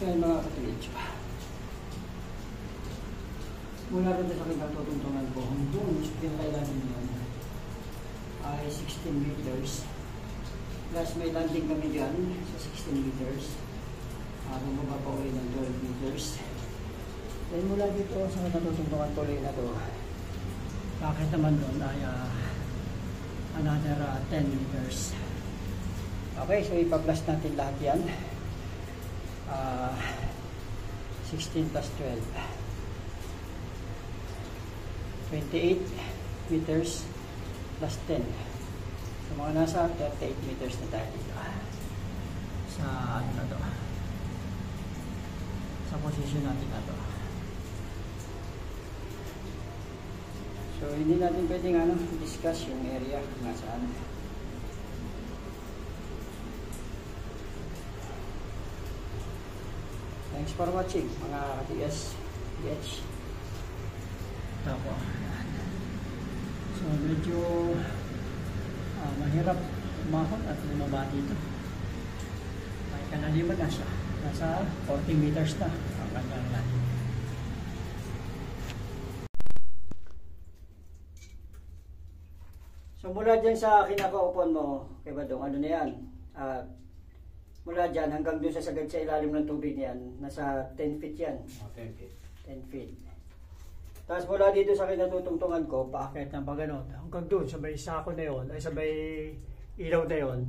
So yun mga katilidyo. Mula rin sa aking natutungtungan ko, doon, pinakailalim yun, ay 16 meters. Plus may landing kami dyan sa 16 meters. Bumaba pa ulit ng 12 meters. Then mula dito sa natutungtungan ko ulit na to, bakit naman doon ay another 10 meters. Okay, so ipa-plus natin lahat yan. 16 plus 12. 28 meters plus 10. So mga nasa 38 meters na tayo dito. Sa ano na to? Sa position natin na to. So hindi natin pwedeng discuss yung area kung nasaan. Thanks for watching mga ka-TS PH. Tapos so medyo mahirap umahon at lumaba dito. May kanaliman na siya. Nasa 40 meters na ang kanyang lalim. So mula dyan sa kinakaupuan mo, kay Badong, ano na yan? Mula dyan hanggang doon sa sagad sa ilalim ng tubig niyan, nasa 10 feet yan. 10 feet. 10 feet. Tapos mula dito sa kinatutungtungan ko, paakyat ng pagano'n, hanggang doon sa may sako na yon, ay sa may ilaw na yon,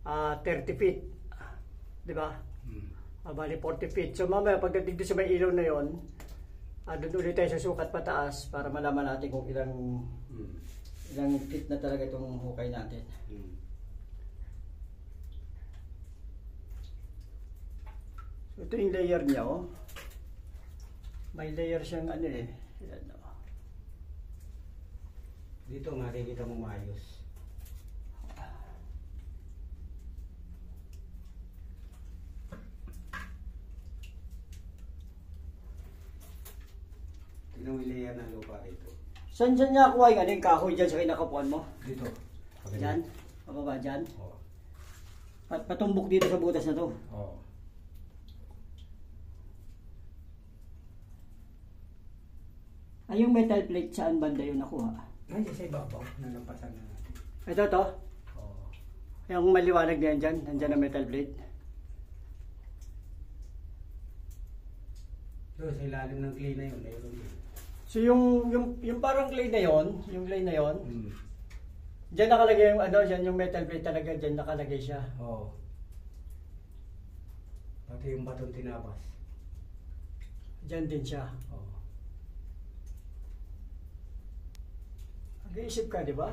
30 feet. Di ba? Bali 40 feet. So mamaya pagdating doon sa may ilaw na yon, doon ulit tayo susukat pataas para malaman natin kung ilang feet na talaga itong hukay natin. So ito yung layer niya, oh. May layer siyang ano eh. Yan, oh. Dito makikita mo maayos. Tignan mo yung layer ng lupa dito. Saan dyan niya kuha yung kahoy dyan sa kinakapuan mo? Dito. Dyan? Pababa dyan? Oo. Patumbok dito sa butas na to? Oo. Ay, yung metal plate saan banda yung nakuha? Nandiyan sa ibabaw. Nalampasan na natin. Ito to? Oo. Yung maliwanag na yan dyan? Nandyan ang metal plate? So, sa ilalim ng clay na yun. Mayroon yun. So yung parang clay na yon, yung clay na yon, dyan nakalagay yung dyan yung metal plate talaga, dyan nakalagay siya. Oo. Pati yung batong tinabas. Dyan din siya. Oo. Nag-iisip ka, di ba?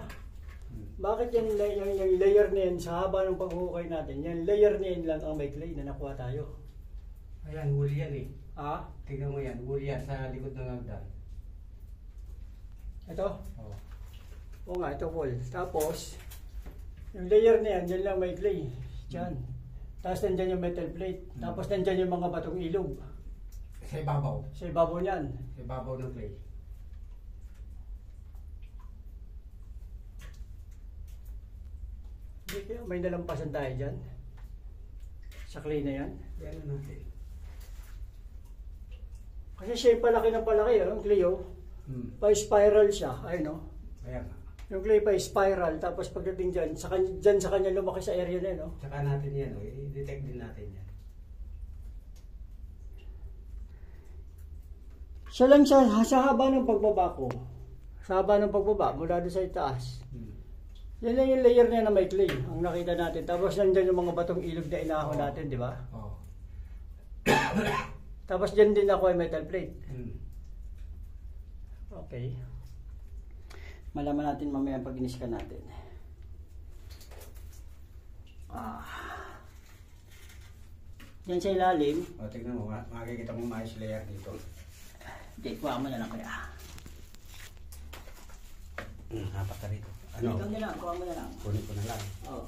Bakit yung layer na yan, sa haba ng paghuhukay natin, yung layer na yan lang ang may clay na nakuha tayo. Ayan, huli yan eh. Tingnan mo yan, huli yan sa likod ng hagdan. Ito? Oo. Oo nga, ito Paul. Tapos, yung layer na yan, dyan lang may clay. Dyan. Tapos nandyan yung metal plate. Tapos nandyan yung mga batong ilog. Sa ibabaw. Sa ibabaw niyan. Sa ibabaw ng clay. Hindi kaya may nalampasan tayo dyan. Sa clay na yan. Yan na natin. Kasi siya palaki ng palaki, yung clay pa-spiral siya, ayun no? Ayan nga. Yung clay pa-spiral, tapos pagdating dyan sa kanya lumaki sa area na yun, no? Tsaka natin yan, i-detect din natin yan. Siya lang siya, sa haba ng pagbaba ko, sa haba ng pagbaba, mula doon sa itaas. Yan lang yung layer na may clay, ang nakita natin. Tapos nandyan yung mga batong ilog na inahon natin, di ba? Oo. Tapos dyan din ako ay metal plate. Okay. Malaman natin mamaya pag iniskan natin. Diyan sa ilalim. O, tignan mo, makikita mo maayos layer dito. Hindi, kuha mo na lang kaya. Hapak ka rito. Ikaw na lang, kuha mo na lang. Kunin ko na lang. Oo.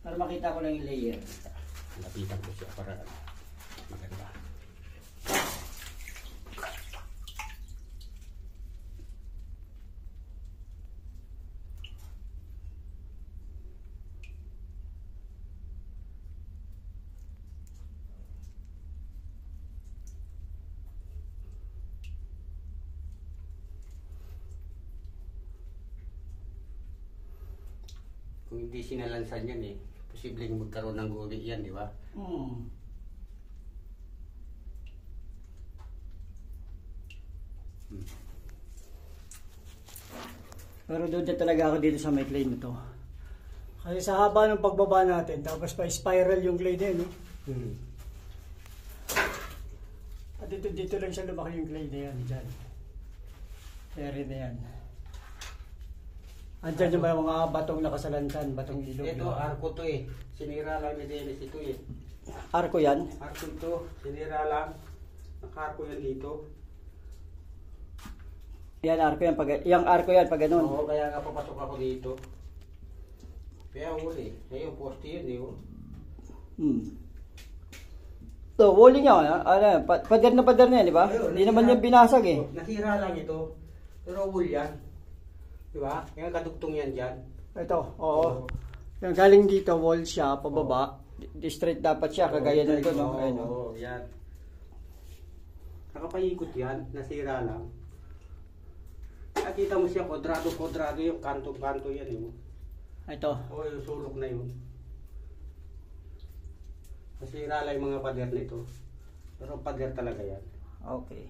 Para makita ko lang yung layer. Lapitan ko siya para maganda. Kung hindi sinalansan yan eh, posibleng magkaroon ng guli yan, di ba? Hmm. Pero doon din talaga ako dito sa may clay na to. Kasi sa haba ng pagbaba natin, tapos pa spiral yung clay din, no? Hmm. At dito lang siya lumaki yung clay na yan, dyan. Area na yan. Andyan yung mga batong nakasalansan, batong ilog. Ito, arko to eh. Sinira lang ni Dennis ito eh. Arko yan? Arko to, sinira lang. Naka-arko yan dito. Yan, arko yan. Yung arko yan, pag ganun. Oo, kaya nga papasok ako dito. Kaya huli. Ngayon, poste yun eh. Hmm. So, wall niya, pader na yan, di ba? Hindi naman yan binasag eh. Nasira lang ito. Pero wool yan. Di ba? Kaya kadugtong yan dyan. Ito, oo. Yung galing dito, wall siya, pababa. Straight dapat siya, kagaya ng ito, no? Ayun, no? Oo, yan. Nakapaikot yan, nasira lang. Nakita mo siya, kwadrado yung kanto-kanto yan yun. Ito. Oo, yung sulok na yun. Nasira lang yung mga pader nito. Pero pader talaga yan. Okay.